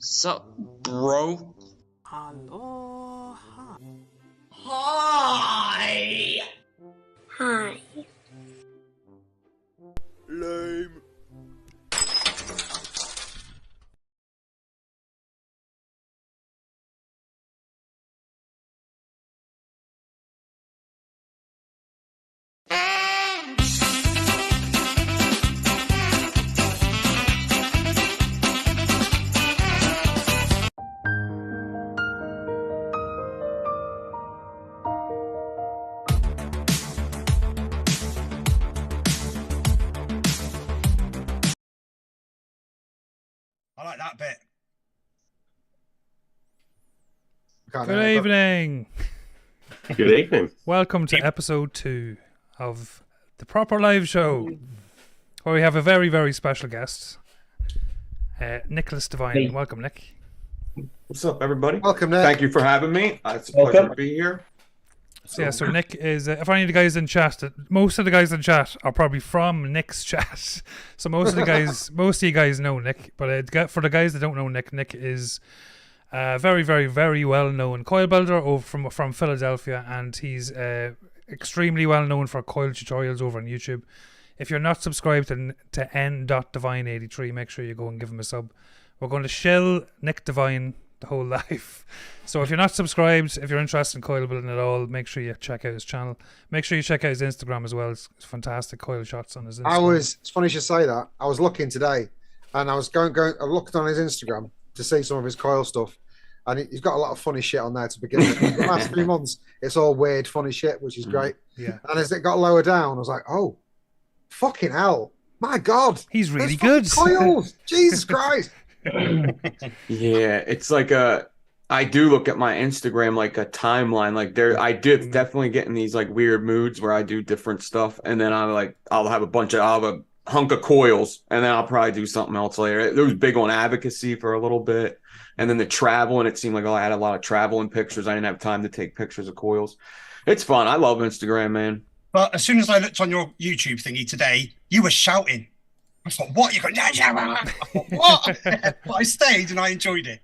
Sup, bro? Aloha. Hi! Hi. Lame. I like that bit. Good evening. Good evening. Welcome to episode 2 of the Proper Live Show, where we have a very, very special guest, Nicholas Devine. Hey. Welcome, Nick. What's up, everybody? Welcome, Nick. Thank you for having me. It's a pleasure to be here. So Nick is, if any of the guys in chat, most of the guys in chat are probably from Nick's chat. So most of you guys know Nick, but for the guys that don't know Nick, Nick is a very, very, very well-known coil builder over from Philadelphia, and he's extremely well-known for coil tutorials over on YouTube. If you're not subscribed to n.devine83, make sure you go and give him a sub. We're going to shill Nick Devine the whole life. So if you're not subscribed, if you're interested in coil building at all, make sure you check out his channel. Make sure you check out his Instagram as well. It's fantastic coil shots on his Instagram. It's funny you should say that. I was looking today, and I was I looked on his Instagram to see some of his coil stuff, and he's got a lot of funny shit on there to begin with. The last 3 months, it's all weird, funny shit, which is great. Yeah. And as it got lower down, I was like, oh, fucking hell. My God. He's really good. Coils. Jesus Christ. Yeah, it's like I do look at my Instagram like a timeline. Like I did definitely get in these like weird moods where I do different stuff, and then I'll have a hunk of coils, and then I'll probably do something else later. It was big on advocacy for a little bit, and then the travel, and it seemed like I had a lot of traveling pictures. I didn't have time to take pictures of coils. It's fun. I love Instagram, man. But as soon as I looked on your YouTube thingy today, you were shouting. I thought, what? You got I thought, what? But I stayed and I enjoyed it.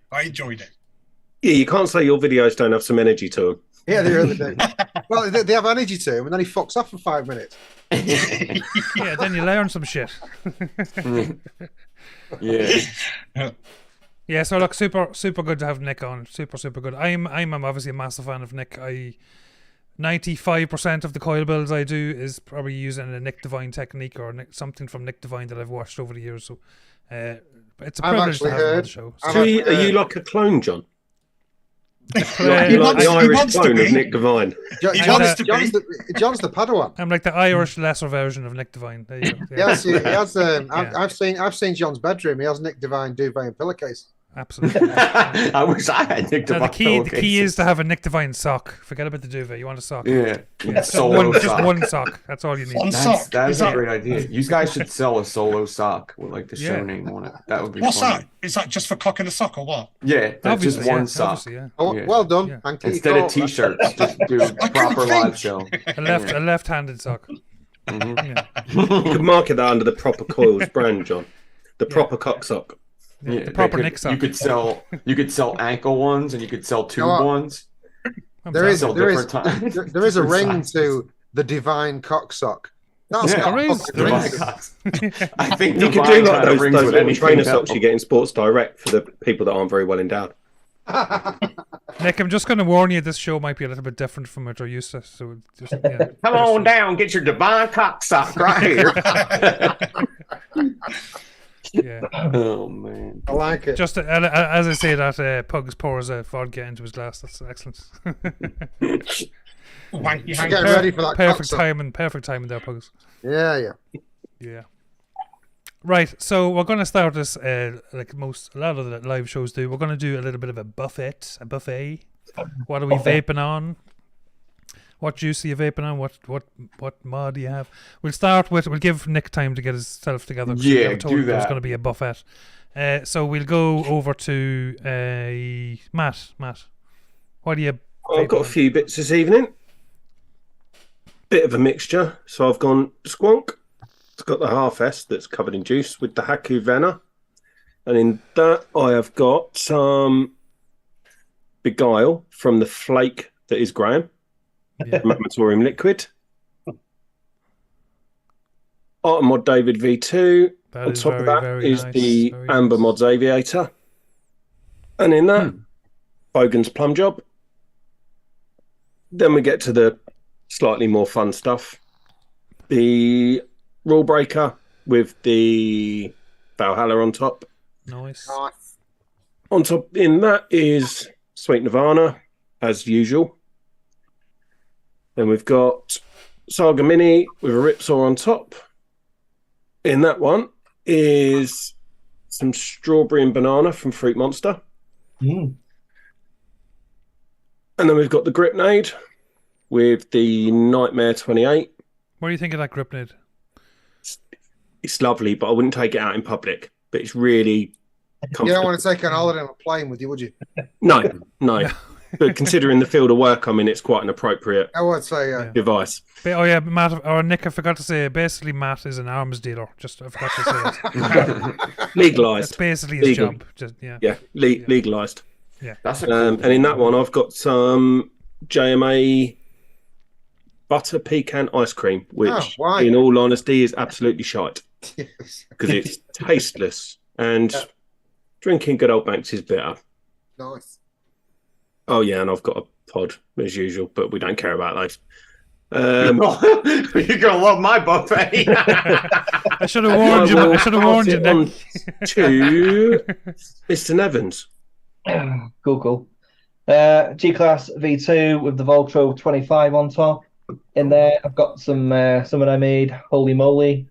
Yeah, you can't say your videos don't have some energy to them. Yeah, they really do. Well, they have energy to him, and then he fucks off for 5 minutes. Yeah, then you learn some shit. Yeah. Yeah, so look, super good to have Nick on. Super good. I'm obviously a massive fan of Nick. 95% of the coil builds I do is probably using a Nick Devine technique or something from Nick Devine that I've watched over the years. So it's a privilege to have him on the show. So are you like a clone, John? Like the Irish clone of Nick Devine. John's the Padawan. I'm like the Irish lesser version of Nick Devine. There you go. Yeah. Yes, he has. I've seen John's bedroom. He has Nick Devine duvet and pillowcase. Absolutely. I wish I had Nick Devine. The key is to have a Nick Devine sock. Forget about the duvet. You want a sock. Yeah. Just one sock. That's all you need. That's a great idea. You guys should sell a solo sock with like the show name on it. That would be What's funny. that? Is that just for cocking a sock or what? Yeah, that's just one sock. Yeah. Oh, Yeah. well done. Yeah. Hanky. Instead of t-shirts, just do proper live show. A left-handed sock. Mhm. Yeah. You could market that under the Proper Coils brand, John. The Proper Cock Sock. Yeah, the proper Nick sock. You could sell ankle ones, and you could sell tube ones. There is a ring Sizes. to the Divine Cock Sock. That's Yeah, there is. Divine cocks. I think You could Divine do like kinda rings those with little anything trainer else. socks you get in Sports Direct for the people that aren't very well endowed. Nick, I'm just going to warn you, this show might be a little bit different from what you're used to. So just, yeah. Come on down, get your Divine cock sock right here. Yeah. Oh man, I like it. Just as I say that, Pugs pours a vodka into his glass. That's excellent. Wanky I'm getting ready for that Perfect cock sock. timing there, Pugs. Yeah. Yeah. Right, so we're going to start this like a lot of the live shows do. We're going to do a little bit of a buffet. What are we vaping on? What juice are you vaping on? What mod do you have? We'll give Nick time to get himself together. Yeah, do that. There's that. going to be a buffet. So we'll go over to Matt. What do you? I've got a few bits this evening. Bit of a mixture. So I've gone Squonk. It's got the half S that's covered in juice with the Haku Venna. And in that, I have got some Beguile from the flake that is Graham. Yeah. Magmatorium liquid. Artemod David V2. That On is top very, of that very is nice. the Very Amber nice. Mods Aviator. And in that, Bogan's Plum Job. Then we get to the slightly more fun stuff. The Rule Breaker with the Valhalla on top. Nice. On top in that is Sweet Nirvana, as usual. Then we've got Saga Mini with a Ripsaw on top. In that one is some strawberry and banana from Fruit Monster. Mm. And then we've got the Gripnade with the Nightmare 28. What do you think of that Gripnade? It's lovely, but I wouldn't take it out in public. But it's really comfortable. You don't want to take an holiday on a plane with you, would you? No. But considering the field of work I'm in, it's quite an appropriate I would say, yeah. device. But, oh yeah, Matt or Nick, I forgot to say. Basically, Matt is an arms dealer. Just I forgot to say it. That's Legalised. basically his Legal. job. Just Yeah, legalised. That's a cool And in that one, I've got some JMA butter pecan ice cream, which, Oh, why? in all honesty, is absolutely shite Yes. because it's tasteless and drinking good old Banks is bitter. Nice. Oh yeah, and I've got a pod as usual, but we don't care about those. You're gonna love my buffet. I should have warned you. I should have warned you, Nick. To Mr. Nevans. Cool. G-Class V2 with the Voltro 25 on top. In there, I've got some that I made. Holy moly.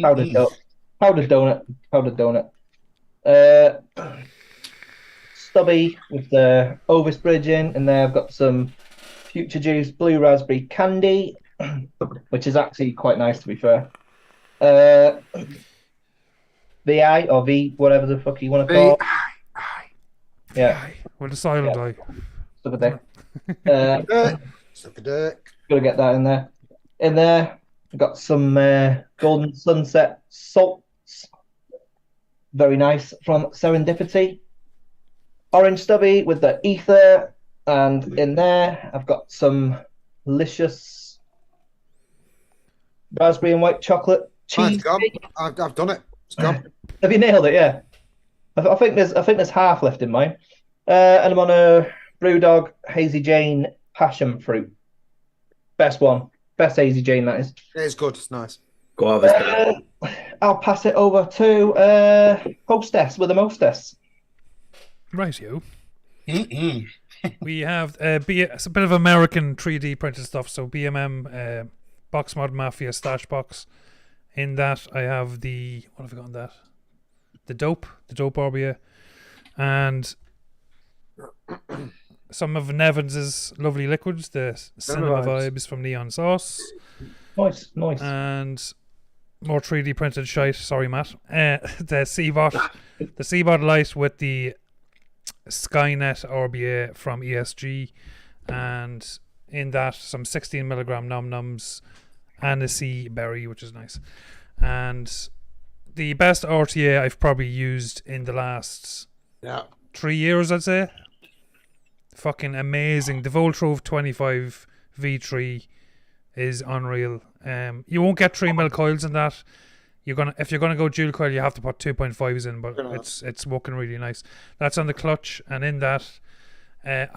Powdered donut. Stubby with the Ovis bridge in there. I've got some Future Juice Blue Raspberry Candy, which is actually quite nice, to be fair. VI or V, whatever the fuck you want to call it. Yeah, With a silent eye. stuff a dick. Suck a dick. Gotta get that in there. In there, I've got some Golden Sunset salts. Very nice from Serendipity. Orange Stubby with the Ether. And in there, I've got some delicious raspberry and white chocolate Oh, cheese. it's gone. I've done it. It's gone. Have you nailed it? Yeah. I think there's half left in mine. And I'm on a Brewdog Hazy Jane Passion Fruit. Best one. Best Hazy Jane, that is. It is good. It's nice. Guava's better. I'll pass it over to Hostess with a Mostess. Right, you. We have it's a bit of American 3D printed stuff. So BMM Box Mod Mafia Stash Box. In that, I have what have I got in that? The dope Orbia, and some of Nevans's lovely liquids, the cinema vibes from Neon Sauce. Nice. And more 3D printed shite. Sorry, Matt. The Seabot light with the Skynet Orbia from ESG, and in that some 16 milligram num nums and a sea berry, which is nice. And the best RTA I've probably used in the last 3 years, I'd say. Fucking amazing. The Voltrove 25 V3 is unreal. You won't get 3mm coils in that. If you're gonna go dual coil, you have to put 2.5s in, but it's working really nice. That's on the clutch, and in that, I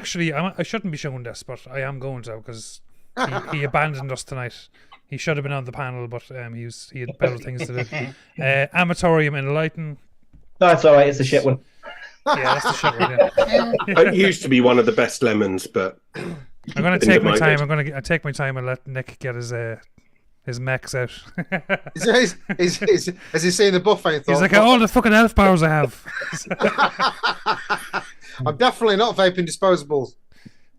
shouldn't be showing this, but I am going to because he abandoned us tonight. He should have been on the panel, but he had better things to do. Amatorium in lighting. That's all right. It's a shit one. Yeah, that's the shit one. Yeah. It used to be one of the best lemons, but I'm gonna take my time. I'm gonna take my time and let Nick get his mechs out. Has he seen the buffet and thought, He's like, all the fucking elf powers I have. I'm definitely not vaping disposables.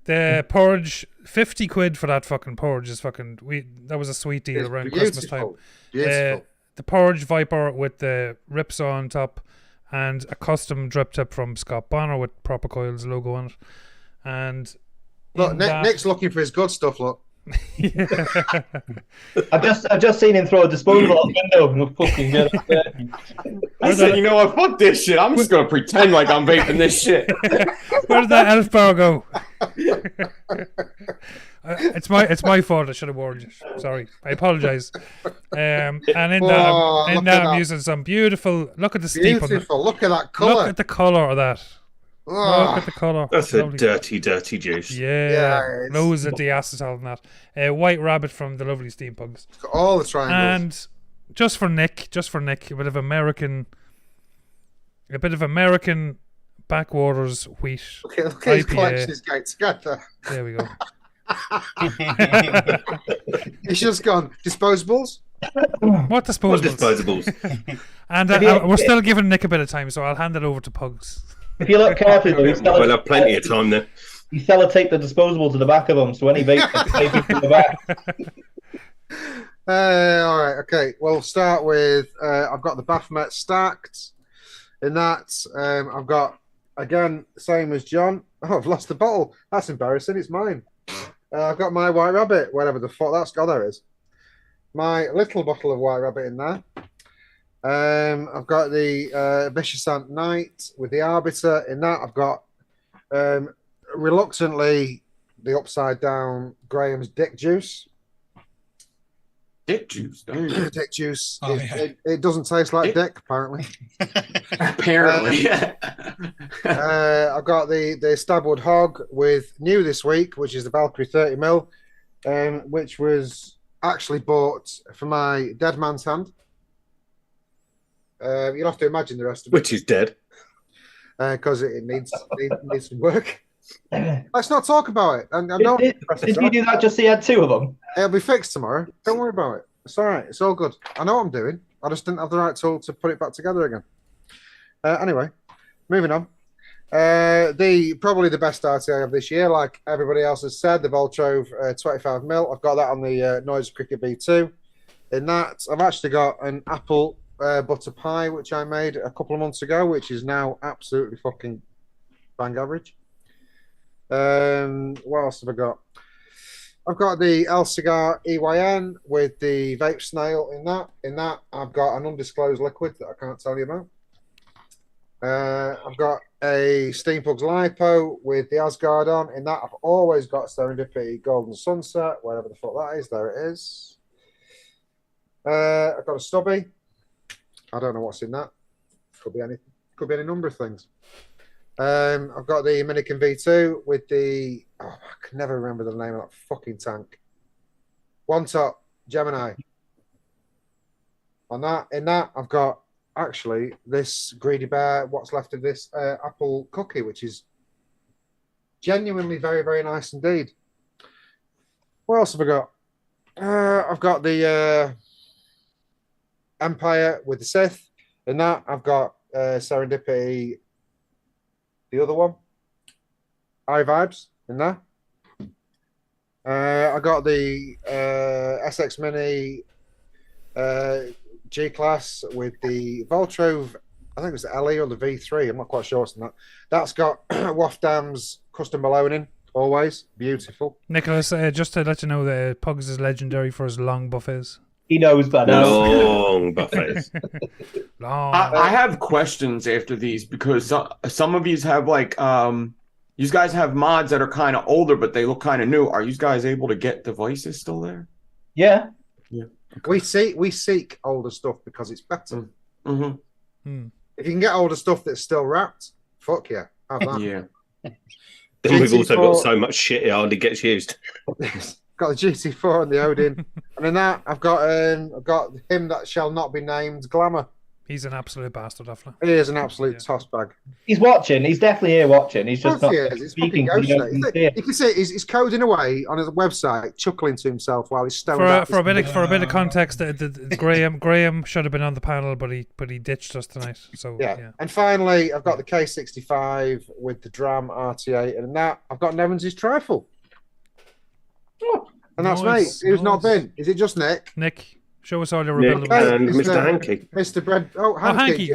The purge, 50 quid for that fucking purge is fucking. That was a sweet deal It's around Christmas time. Beautiful. The purge Viper with the Ripsaw on top, and a custom drip tip from Scott Bonner with Proper Coils logo on it. And Look, Nick's looking for his good stuff. Look. I've just seen him throw a disposable out the window. Fucking good. I said, you know what? Fuck this shit. I'm just gonna pretend like I'm vaping this shit. Where did that elf bar go? It's my fault. I should have warned you. Sorry, I apologize. And in that, I'm using some beautiful. Look at the steep. Beautiful. Look at that colour. Look at the color of that. Look at the colour. That's Lovely. a dirty, dirty juice. Yeah, it's loads of diacetyl in that. White rabbit from the lovely Steampugs. got all the triangles. And just for Nick, a bit of American backwaters wheat. Look at his IPA. collection is going together. There we go. He's just gone, disposables? What disposables? Disposables. And we're still giving Nick a bit of time, so I'll hand it over to Pugs. If you look carefully, though, We'll have plenty of time then. you sellotape the disposable to the back of them, so any vape tape it to the back. All right, okay. We'll start with, I've got the Baphomet stacked. In that, I've got, again, same as John. Oh, I've lost the bottle. That's embarrassing. It's mine. I've got my White Rabbit, whatever the fuck that's got. There it is. My little bottle of White Rabbit in there. I've got the Vicious Ant Knight with the Arbiter. In that, I've got reluctantly the upside down Graham's Dick Juice. Dick juice. Don't you? Dick Juice. Oh, yeah. It doesn't taste like dick, apparently. Apparently. I've got the Stabwood Hog with new this week, which is the Valkyrie 30mm, which was actually bought for my dead man's hand. You'll have to imagine the rest of it. Which is dead. Because it needs some work. Let's not talk about it. And no, Did you do that just so you had two of them? it'll be fixed tomorrow. Don't worry about it. It's all right. It's all good. I know what I'm doing. I just didn't have the right tool to put it back together again. Anyway, moving on. Probably the best RTA of this year, like everybody else has said, the Voltrove 25mm. I've got that on the Noise Cricket B2. In that, I've actually got an apple butter pie, which I made a couple of months ago, which is now absolutely fucking bang average. What else have I got? I've got the El Cigar EYN with the vape snail in that. In that, I've got an undisclosed liquid that I can't tell you about. I've got a Steampugs LiPo with the Asgard on. In that, I've always got Serendipity Golden Sunset, wherever the fuck that is. There it is. I've got a stubby. I don't know what's in that. Could be anything. Could be any number of things. I've got the Minikin V2 with the... Oh, I can never remember the name of that fucking tank. One Top Gemini. On that, in that, I've got actually this Greedy Bear, what's left of this apple cookie, which is genuinely very, very nice indeed. What else have I got? I've got the Empire with the Sith. In that, I've got Serendipity, the other one, iVibes in there. I got the SX Mini G-Class with the Voltrove, I think it was the LE or the V3, I'm not quite sure what's in that. That's got Wafdam's custom balloning, always beautiful. Nicholas, just to let you know that Pugs is legendary for his long buffets. He knows that. Long buffets. Long. I have questions after these because some of these have like you guys have mods that are kind of older but they look kind of new. Are you guys able to get devices still there? Yeah. We seek older stuff because it's better. Mm-hmm. If you can get older stuff that's still wrapped, fuck yeah, have that. Yeah. Then we've also got so much shit it hardly gets used. Got the GT4 and the Odin, and in that I've got him that shall not be named, Glamour. He's an absolute bastard, Affla. He is an absolute toss bag. He's watching. He's definitely here watching. He's just not It's speaking. fucking You ghost. You can see he's coding away on his website, chuckling to himself while he's stoned out. For a bit of context, Graham should have been on the panel, but he ditched us tonight. So yeah. And finally, I've got the K65 with the Dram RT8, and in that I've got Nevans' trifle. Oh, and that's Nice, me. Who's not nice. been? Is it just Nick? Nick, show us all your Nick rebuildables. and Mr. Mr. Hanky. Mr. Bread. Oh, Hanky.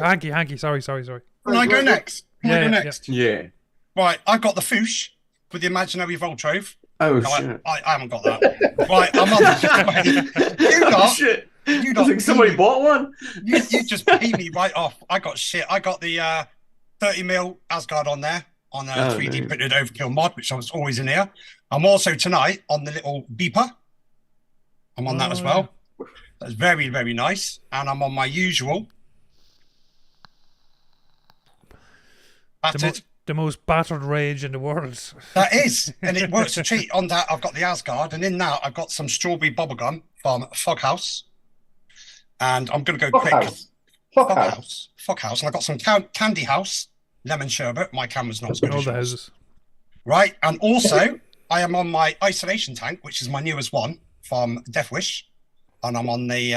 Sorry. Can I go next? Can I go next? Yeah. Right, I got the Foosh with the imaginary Voltrove. Oh No, shit! I haven't got that. Right, I'm on. You Oh, got. shit! You I got. think somebody bought one. You just beat me right off. I got shit. I got the 30mm Asgard on there on a 3D nice. printed overkill mod, which I was always in here. I'm also tonight on the little beeper. I'm on that as well. That's very, very nice. And I'm on my usual. Battered. The most battered rage in the world. That is. And it works a treat. On that, I've got the Asgard. And in that, I've got some strawberry bubblegum from Foghouse. And I'm going to go quick. Foghouse. And I've got some Candy House lemon sherbet. My camera's not as good All as the yours. houses. Right. And also, I am on my isolation tank, which is my newest one from Death Wish. And I'm on the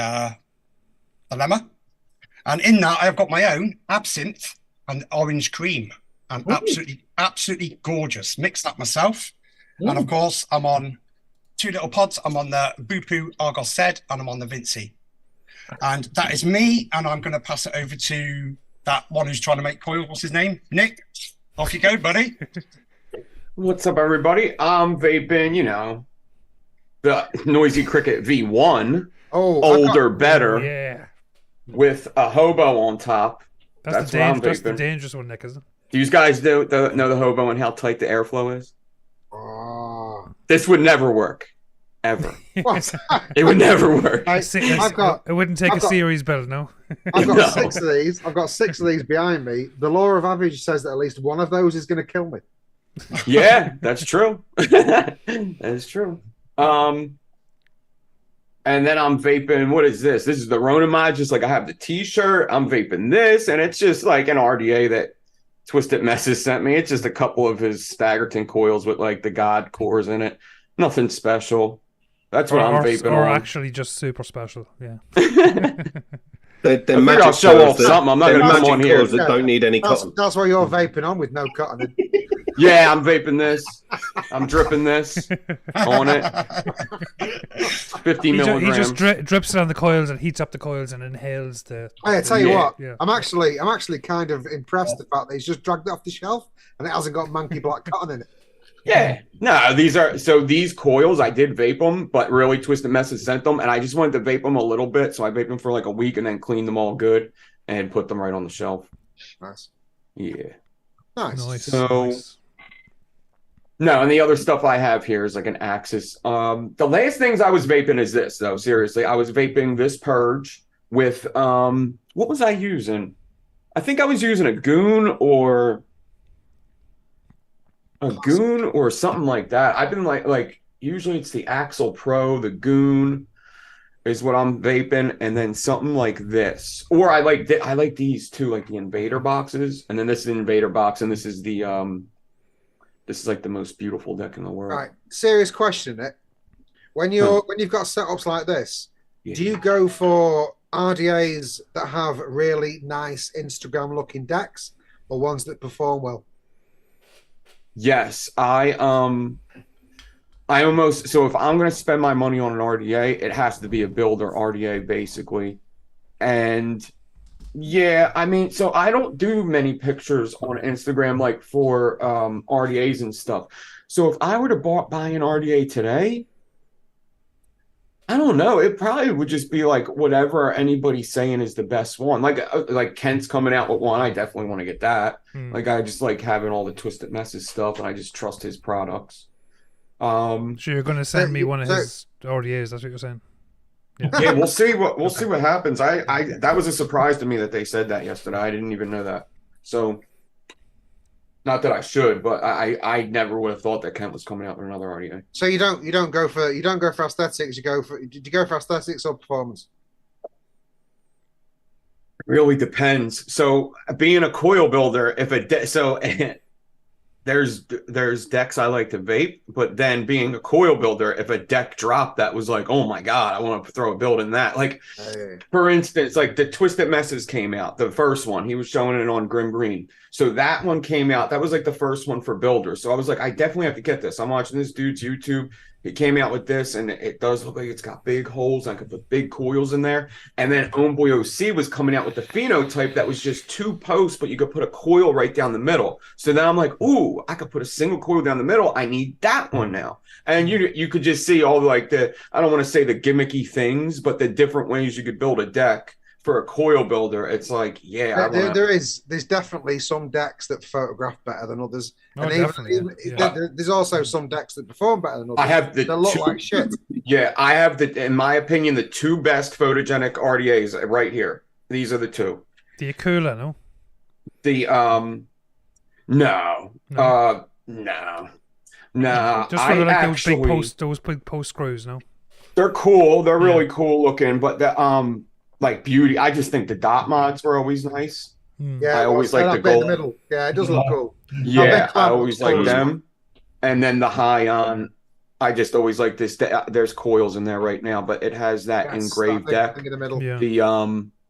lemma. And in that, I've got my own absinthe and orange cream. And absolutely gorgeous. Mixed that myself. And of course, I'm on 2 little pods. I'm on the Bupu Argos Said, and I'm on the Vinci. And that is me. And I'm going to pass it over to that one who's trying to make coils. What's his name? Nick. Off you go, buddy. What's up, everybody? I'm vaping, the Noisy Cricket V1. Oh, Older, better, Yeah. with a hobo on top. That's what I'm the vaping. dangerous one, Nick, isn't it? Do you guys know the hobo and how tight the airflow is? Oh. This would never work. Ever. What? It would never work. It wouldn't take a series build, no? I've got No. 6 of these. I've got 6 of these behind me. The law of average says that at least one of those is going to kill me. Yeah, that's true. That is true. And then I'm vaping. What is this? This is the Rona mod. Just like I have the T-shirt. I'm vaping this, and it's just like an RDA that Twisted Messes sent me. It's just a couple of his Staggerton coils with like the God cores in it. Nothing special. That's what I'm vaping or on. actually just super special, yeah. They're I magic I'll show off coils something. I'm not they're going to come magic on here. coils that don't need any cotton. That's why you're vaping on with no cotton in. Yeah, I'm vaping this. I'm dripping this on it. 50 He milligrams. just drips it on the coils and heats up the coils and inhales the... Hey, I tell you what, Yeah. I'm actually kind of impressed the fact that he's just dragged it off the shelf and it hasn't got monkey black cotton in it. Yeah, no, these coils, I did vape them, but really Twisted Messes sent them, and I just wanted to vape them a little bit, so I vaped them for like a week and then cleaned them all good and put them right on the shelf. Nice. Yeah. Nice. So, no, and the other stuff I have here is like an Axis. The last things I was vaping is this, though, seriously. I was vaping this Purge with, what was I using? I think I was using a Goon or something like that. I've been like usually it's the Axel Pro, the Goon is what I'm vaping, and then something like this. Or I like these too, like the Invader boxes, and then this is the Invader box, and this is the this is like the most beautiful deck in the world. All right, serious question, Nick. When you've got setups like this, do you go for RDAs that have really nice Instagram looking decks, or ones that perform well? Yes, I almost, so if I'm going to spend my money on an RDA, it has to be a builder RDA basically. And yeah, I mean, so I don't do many pictures on Instagram like for RDAs and stuff. So if I were to buy an RDA today, I don't know. It probably would just be like whatever anybody's saying is the best one. Like Kent's coming out with one. I definitely want to get that. Like I just like having all the Twisted Messes stuff, and I just trust his products. So you're going to send me one of his RDAs? That's what you're saying? Yeah, we'll see what happens. I that was a surprise to me that they said that yesterday. I didn't even know that. So not that I should, but I never would have thought that Kent was coming out with another RDA. So you don't go for aesthetics. Did you go for aesthetics or performance? It really depends. So being a coil builder, there's decks I like to vape, but then being a coil builder, if a deck dropped that was like, oh my god, I want to throw a build in that. Like for instance, like the Twisted Messes came out, the first one, he was showing it on Grim Green. So that one came out, that was like the first one for builders. So I was like, I definitely have to get this. I'm watching this dude's YouTube, He came out with this, and it does look like it's got big holes. I could put big coils in there. And then Homeboy OC was coming out with the phenotype that was just 2 posts, but you could put a coil right down the middle. So then I'm like, ooh, I could put a single coil down the middle. I need that one now. And you could just see all like the, I don't want to say the gimmicky things, but the different ways you could build a deck for a coil builder. It's like, yeah, there's definitely some decks that photograph better than others, Oh, and definitely, there's also some decks that perform better than others. I have the they look 2, like shit. Yeah, I have in my opinion, the 2 best photogenic RDAs right here. These are the 2. The Akula, no? The no. Just for like those big post screws, no? They're cool. They're really cool looking, but the like beauty. I just think the dot mods were always nice. Yeah, I always like the bit in gold. the middle. Yeah, it does look cool. Yeah, I always like them. And then the high on, I just always like this. There's coils in there right now, but it has that engraved deck. In the middle. Yeah.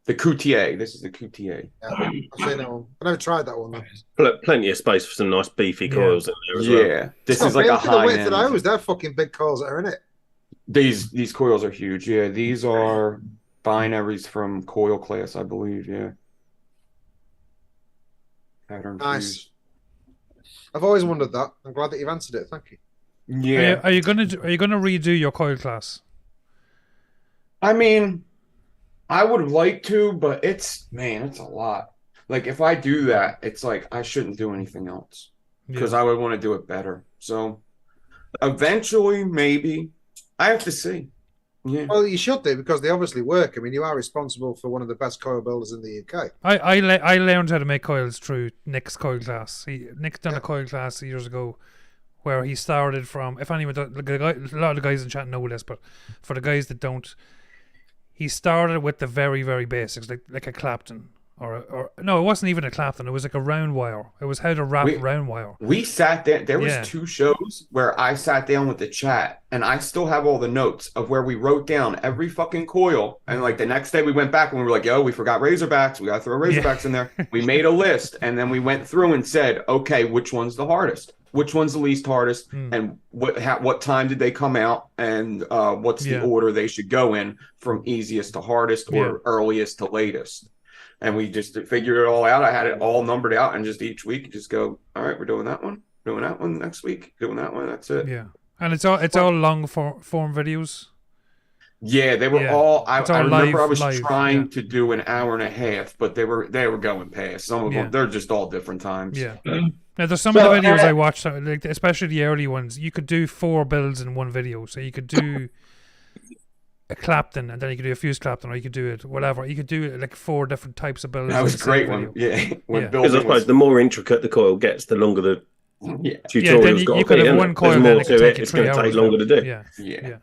The Coutier. This is the Coutier. Yeah, I've seen that one. I never tried that one though. Plenty of space for some nice beefy coils in there as well. Yeah, this is like a high width end. of those. They're fucking big coils that are in it. These coils are huge. Yeah, these are binaries from coil class, I believe. Yeah. Pattern Nice. fuse. I've always wondered that. I'm glad that you've answered it. Thank you. Yeah. Are you gonna redo your coil class? I mean, I would like to, but it's a lot. Like if I do that, it's like I shouldn't do anything else because I would want to do it better. So eventually, maybe I have to see. Yeah. Well, you should do because they obviously work. I mean, you are responsible for one of the best coil builders in the UK. I learned how to make coils through Nick's coil class. Nick done a coil class years ago where he started from. If anyone, a lot of the guys in chat know this, but for the guys that don't, he started with the very, very basics, like a Clapton. Or no, it wasn't even a Clapton. It was like a round wire. It was how to wrap round wire. We sat there. There was 2 shows where I sat down with the chat, and I still have all the notes of where we wrote down every fucking coil. And like the next day, we went back and we were like, "Yo, we forgot Razorbacks. We got to throw Razorbacks in there." We made a list, and then we went through and said, "Okay, which one's the hardest? Which one's the least hardest? And what time did they come out? And what's the order they should go in from easiest to hardest or earliest to latest?" And we just figured it all out. I had it all numbered out, and just each week, just go, all right, we're doing that one next week, doing that one. That's it. Yeah, and it's all long form videos. Yeah, they were all. I remember I was live, trying to do an hour and a half, but they were going past. Some of them, they're just all different times. Yeah. Now there's some of the videos I watched, like especially the early ones. You could do 4 builds in one video, so you could do a Clapton, and then you could do a fuse Clapton, or you could do it whatever. You could do it like 4 different types of builds. That was a great one. Yeah, because I suppose the more intricate the coil gets, the longer the tutorial's got you to could be. have one coil, there's more then to it. It's going to take longer to do. Yeah.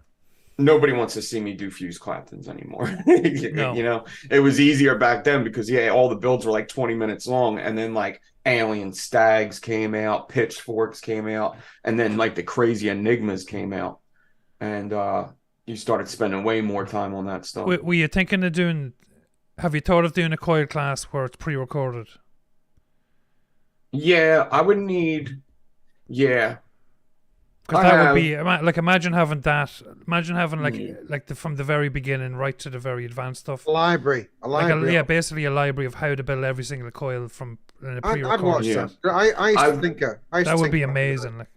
Nobody wants to see me do fuse Claptons anymore. You know, it was easier back then because all the builds were like 20 minutes long, and then like Alien Stags came out, Pitchforks came out, and then like the crazy Enigmas came out, and you started spending way more time on that stuff. Were you thinking of doing? Have you thought of doing a coil class where it's pre-recorded? Yeah, I would need. Yeah. Because that would be like imagine having that. Imagine having like from the very beginning right to the very advanced stuff. A library. Basically a library of how to build every single coil from a pre-recorded. I'd watch that. I used to think that would be amazing. Like,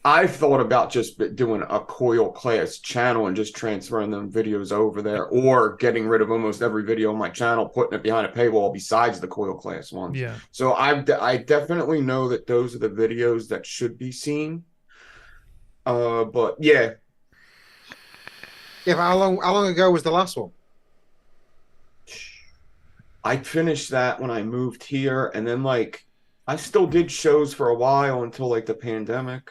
I've thought about just doing a coil class channel and just transferring them videos over there, or getting rid of almost every video on my channel, putting it behind a paywall besides the coil class ones. Yeah. So I definitely know that those are the videos that should be seen. But yeah. Yeah, but how long ago was the last one? I finished that when I moved here, and then like I still did shows for a while until like the pandemic.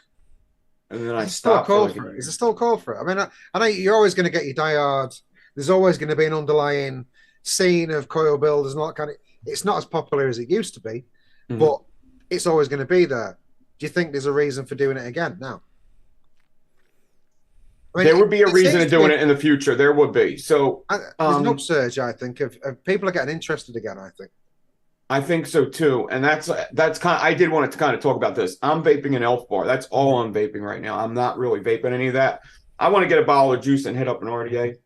And then I stopped. Is there still a call for it? I mean, I know you're always going to get your diehard. There's always going to be an underlying scene of coil builders and all that kind of. It's not as popular as it used to be, but it's always going to be there. Do you think there's a reason for doing it again now? I mean, there would be a reason of doing it in the future. There would be. So there's an upsurge, I think, of people are getting interested again. I think. I think so too, and that's kind. I did want to kind of talk about this. I'm vaping an Elf bar. That's all I'm vaping right now. I'm not really vaping any of that. I want to get a bottle of juice and hit up an RDA,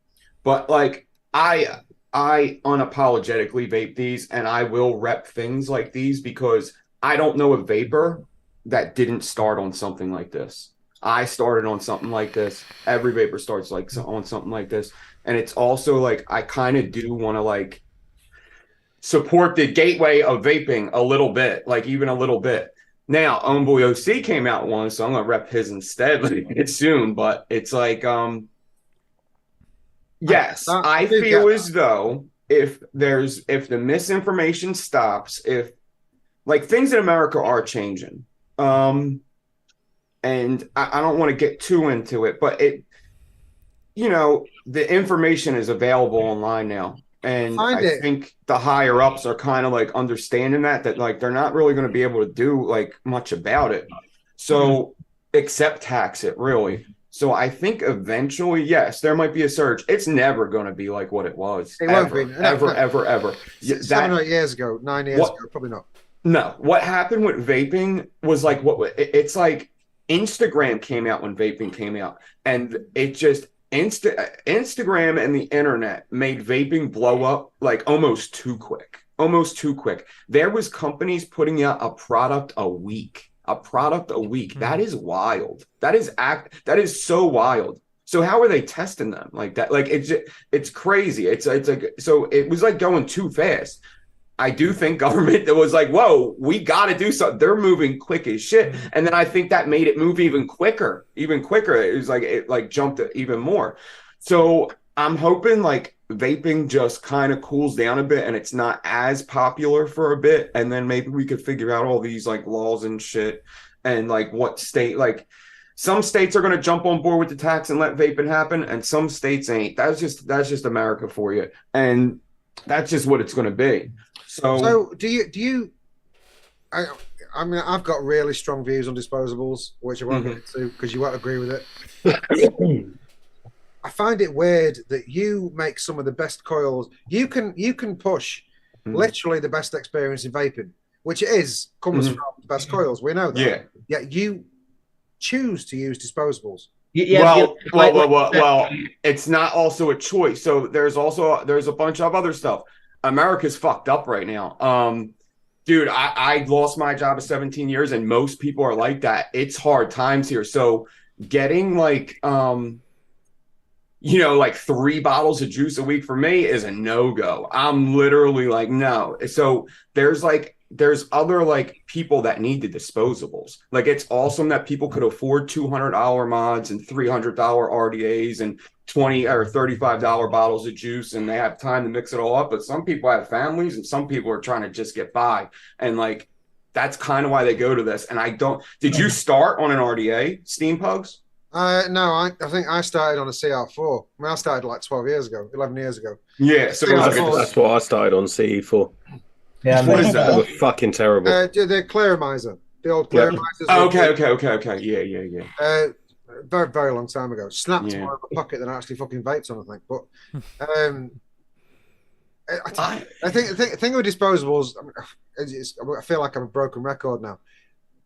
but like I unapologetically vape these, and I will rep things like these because I don't know a vapor that didn't start on something like this. I started on something like this. Every vapor starts like on something like this, and it's also like I kind of do want to like support the gateway of vaping a little bit, like even a little bit. Now, Homeboy OC came out one, so I'm gonna rep his instead. It's soon, but it's like, yes, I feel as though if the misinformation stops, if like things in America are changing, and I don't want to get too into it, but the information is available online now. And I think the higher ups are kind of like understanding that like they're not really going to be able to do like much about it. So except tax it really. So I think eventually, yes, there might be a surge. It's never going to be like what it was. It ever, won't be. Ever. 7 or 8 years ago, 9 years ago, probably not. No, what happened with vaping was like it's like Instagram came out when vaping came out, and it just Instagram and the internet made vaping blow up like almost too quick. There was companies putting out a product a week. That is wild. That is so wild. So how are they testing them like that? Like it's crazy. It's like, so it was like going too fast. I do think government that was like, whoa, we got to do something. They're moving quick as shit. And then I think that made it move even quicker. It was like, it like jumped it even more. So I'm hoping like vaping just kind of cools down a bit and it's not as popular for a bit. And then maybe we could figure out all these like laws and shit and like what state, like some states are going to jump on board with the tax and let vaping happen. And some states ain't. That's just America for you. And that's just what it's going to be. So do you? I mean, I've got really strong views on disposables, which I won't get into because you won't agree with it. I find it weird that you make some of the best coils. You can push literally the best experience in vaping, which comes from the best coils. We know that. Yeah. Yet you choose to use disposables. Well, it's not also a choice. So there's a bunch of other stuff. America's fucked up right now. Dude, I lost my job at 17 years and most people are like that. It's hard times here. So getting like, like 3 bottles of juice a week for me is a no-go. I'm literally like, no. So there's other like people that need the disposables. Like it's awesome that people could afford $200 mods and $300 RDAs and $20 or $35 bottles of juice and they have time to mix it all up. But some people have families and some people are trying to just get by. And like, that's kind of why they go to this. And did you start on an RDA, Steampugs? No, I think I started on a CR4. I mean, I started like 11 years ago. Yeah. So that's what I started on, CE4. Yeah, what is that? They were fucking terrible. The Clearmizer. The old Clearmizers. Oh, okay. Yeah. Very, very long time ago. Snapped more in my pocket than I actually fucking vaped on, I think. But I think the thing with disposables, I feel like I'm a broken record now.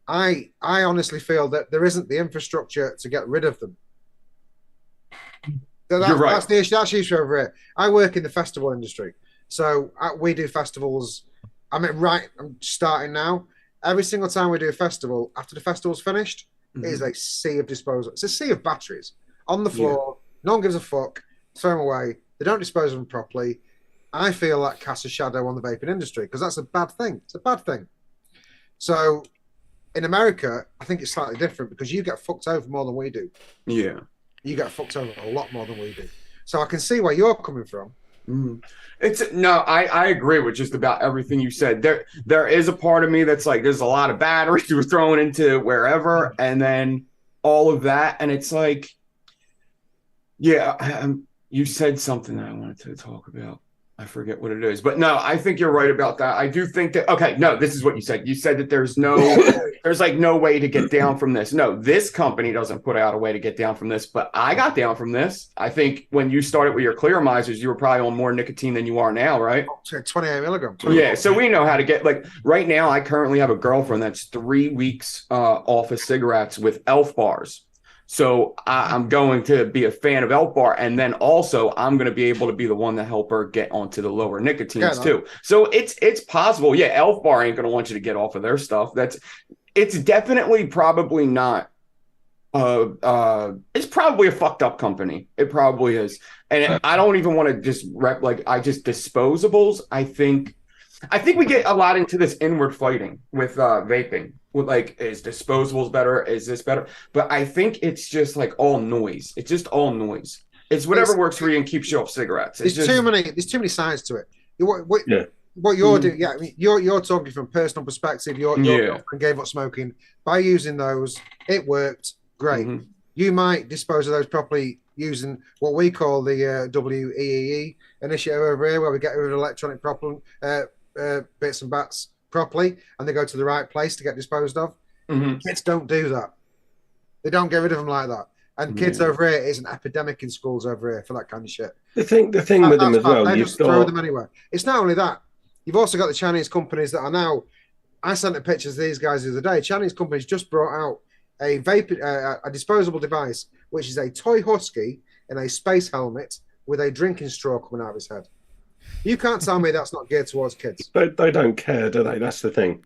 I honestly feel that there isn't the infrastructure to get rid of them. You're right. That's the issue over here. I work in the festival industry. So we do festivals. I'm starting now. Every single time we do a festival, after the festival's finished, it is a sea of disposal. It's a sea of batteries on the floor. Yeah. No one gives a fuck. Throw them away. They don't dispose of them properly. I feel that casts a shadow on the vaping industry because that's a bad thing. It's a bad thing. So in America, I think it's slightly different because you get fucked over more than we do. Yeah. You get fucked over a lot more than we do. So I can see where you're coming from. I agree with just about everything you said. There is a part of me that's like there's a lot of batteries we're throwing into wherever and then all of that and it's like you said something that I wanted to talk about. I forget what it is, but no, I think you're right about that. I do think that, okay, no, this is what you said. You said that there's like no way to get down from this. No, this company doesn't put out a way to get down from this, but I got down from this. I think when you started with your clear misers, you were probably on more nicotine than you are now, right? 28 milligrams. Yeah, so we know how to get, like, right now, I currently have a girlfriend that's 3 weeks off of cigarettes with Elf bars. So I'm going to be a fan of Elf Bar, and then also I'm going to be able to be the one to help her get onto the lower nicotines too. So it's possible. Yeah, Elf Bar ain't going to want you to get off of their stuff. It's definitely probably not. It's probably a fucked up company. It probably is, and I don't even want to just disposables. I think we get a lot into this inward fighting with vaping. With like, is disposables better? Is this better? But I think it's just like all noise. It's just all noise. It's whatever works for you and keeps you off cigarettes. There's too many sides to it. What you're doing? Yeah, I mean, you're talking from personal perspective. Your girlfriend gave up smoking by using those. It worked great. Mm-hmm. You might dispose of those properly using what we call the WEEE initiative over here, where we get rid of electronic bits and bats properly, and they go to the right place to get disposed of. Mm-hmm. Kids don't do that. They don't get rid of them like that. And kids over here is an epidemic in schools over here for that kind of shit. The thing with them as well, they just throw them anywhere. It's not only that. You've also got the Chinese companies that are now. I sent the pictures of these guys the other day. Chinese companies just brought out a disposable device, which is a toy husky in a space helmet with a drinking straw coming out of his head. You can't tell me that's not geared towards kids. They don't care, do they? That's the thing.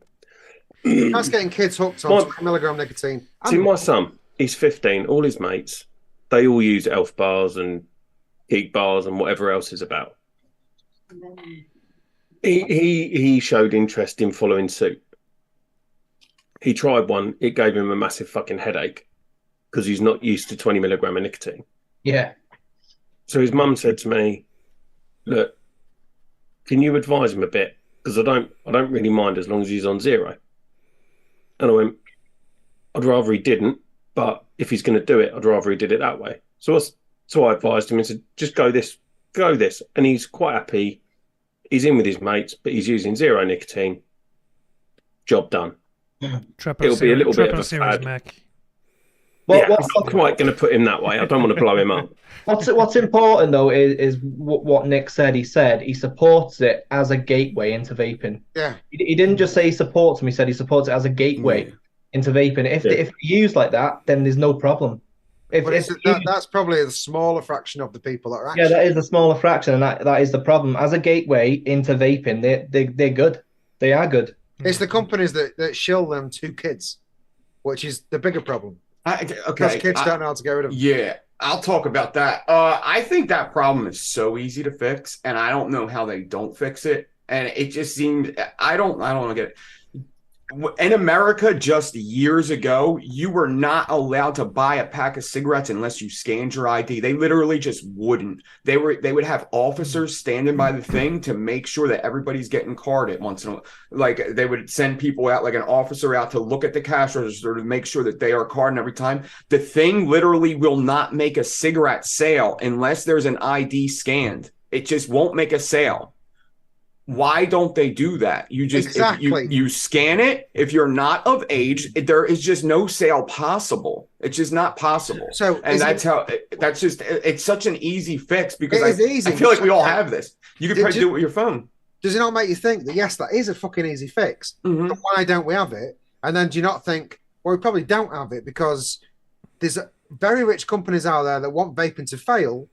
That's getting kids hooked on 20 milligram nicotine. See, my son, he's 15. All his mates, they all use Elf bars and Geek bars and whatever else is about. He showed interest in following suit. He tried one. It gave him a massive fucking headache because he's not used to 20 milligram of nicotine. Yeah. So his mum said to me, look, can you advise him a bit? Because I don't really mind as long as he's on zero. And I went, I'd rather he didn't, but if he's going to do it, I'd rather he did it that way. So I advised him and said, just go this. And he's quite happy. He's in with his mates, but he's using zero nicotine. Job done. It'll be a little bit of a fad. I'm not quite going to put him that way. I don't want to blow him up. What's important though is what Nick said. He said he supports it as a gateway into vaping. Yeah. He didn't just say he supports him. He said he supports it as a gateway into vaping. If they use like that, then there's no problem. That's probably the smaller fraction of the people that are actually... Yeah, that is the smaller fraction, and that is the problem. As a gateway into vaping, they're good. They are good. It's the companies that shill them to kids, which is the bigger problem. Because kids don't know how to get rid of them. Yeah, I'll talk about that. I think that problem is so easy to fix, and I don't know how they don't fix it. And it just seemed I don't get it. In America, just years ago, you were not allowed to buy a pack of cigarettes unless you scanned your ID. They literally just wouldn't. They would have officers standing by the thing to make sure that everybody's getting carded once in a while. Like they would send people out, like an officer out to look at the cash register to make sure that they are carded every time. The thing literally will not make a cigarette sale unless there's an ID scanned. It just won't make a sale. Why don't they do that? You just you scan it. If you're not of age, there is just no sale possible. It's just not possible. So, and it's such an easy fix because I feel like we all have this. You could probably do it with your phone. Does it not make you think that yes, that is a fucking easy fix? Mm-hmm. But why don't we have it? And then do you not think, well, we probably don't have it because there's very rich companies out there that want vaping to fail.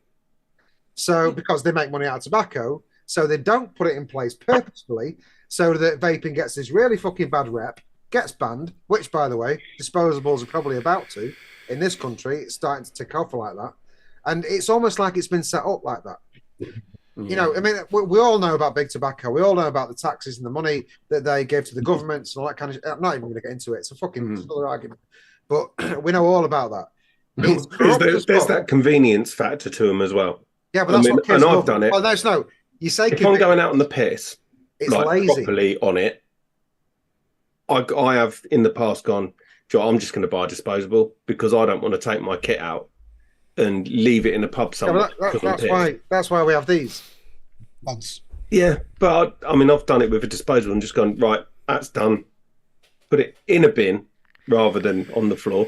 So because they make money out of tobacco. So they don't put it in place purposefully so that vaping gets this really fucking bad rep, gets banned, which, by the way, disposables are probably about to. In this country, it's starting to tick off like that. And it's almost like it's been set up like that. Mm-hmm. You know, I mean, we all know about big tobacco. We all know about the taxes and the money that they give to the governments and all that kind of shit. I'm not even going to get into it. It's a fucking other argument. But we know all about that. There's that convenience factor to them as well. Yeah, but that's what kids I've done it. Oh, no. You say if I'm going out on the piss, it's like lazy. Properly on it, I have in the past gone, Joe, I'm just going to buy a disposable because I don't want to take my kit out and leave it in a pub somewhere. Yeah, that's why we have these. Yeah, but I mean, I've done it with a disposable and just gone, right, that's done. Put it in a bin rather than on the floor.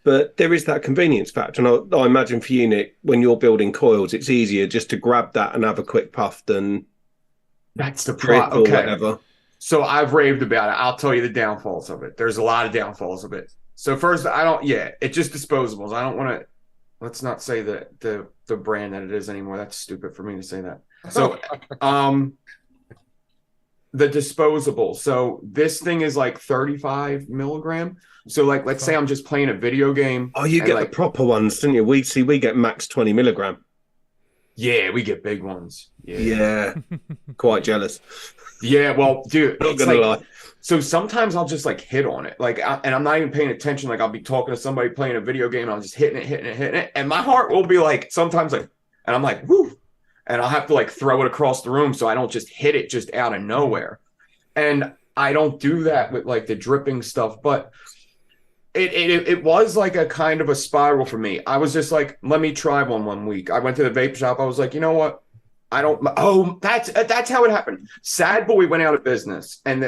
But there is that convenience factor. And I imagine for you, Nick, when you're building coils, it's easier just to grab that and have a quick puff than That's the drip problem. or Okay. whatever. So I've raved about it. I'll tell you the downfalls of it. There's a lot of downfalls of it. So first, it's just disposables. I don't want to, let's not say the brand that it is anymore. That's stupid for me to say that. So, the disposable. So this thing is like 35 milligram. So like, let's say I'm just playing a video game. Oh, you get the proper ones, didn't you? We get max 20 milligram. Yeah, we get big ones. Yeah. Quite jealous. Yeah, well, dude, Not it's gonna like, lie. so sometimes I'll just like hit on it, and I'm not even paying attention. Like I'll be talking to somebody playing a video game, and I'm just hitting it, and my heart will be like sometimes like, and I'm like, woo, and I'll have to like throw it across the room so I don't just hit it just out of nowhere, and I don't do that with like the dripping stuff, but it was like a kind of a spiral for me. I was just like, let me try one week. I went to the vape shop. I was like, you know what? I don't. Oh, that's how it happened. Sad Boy went out of business, and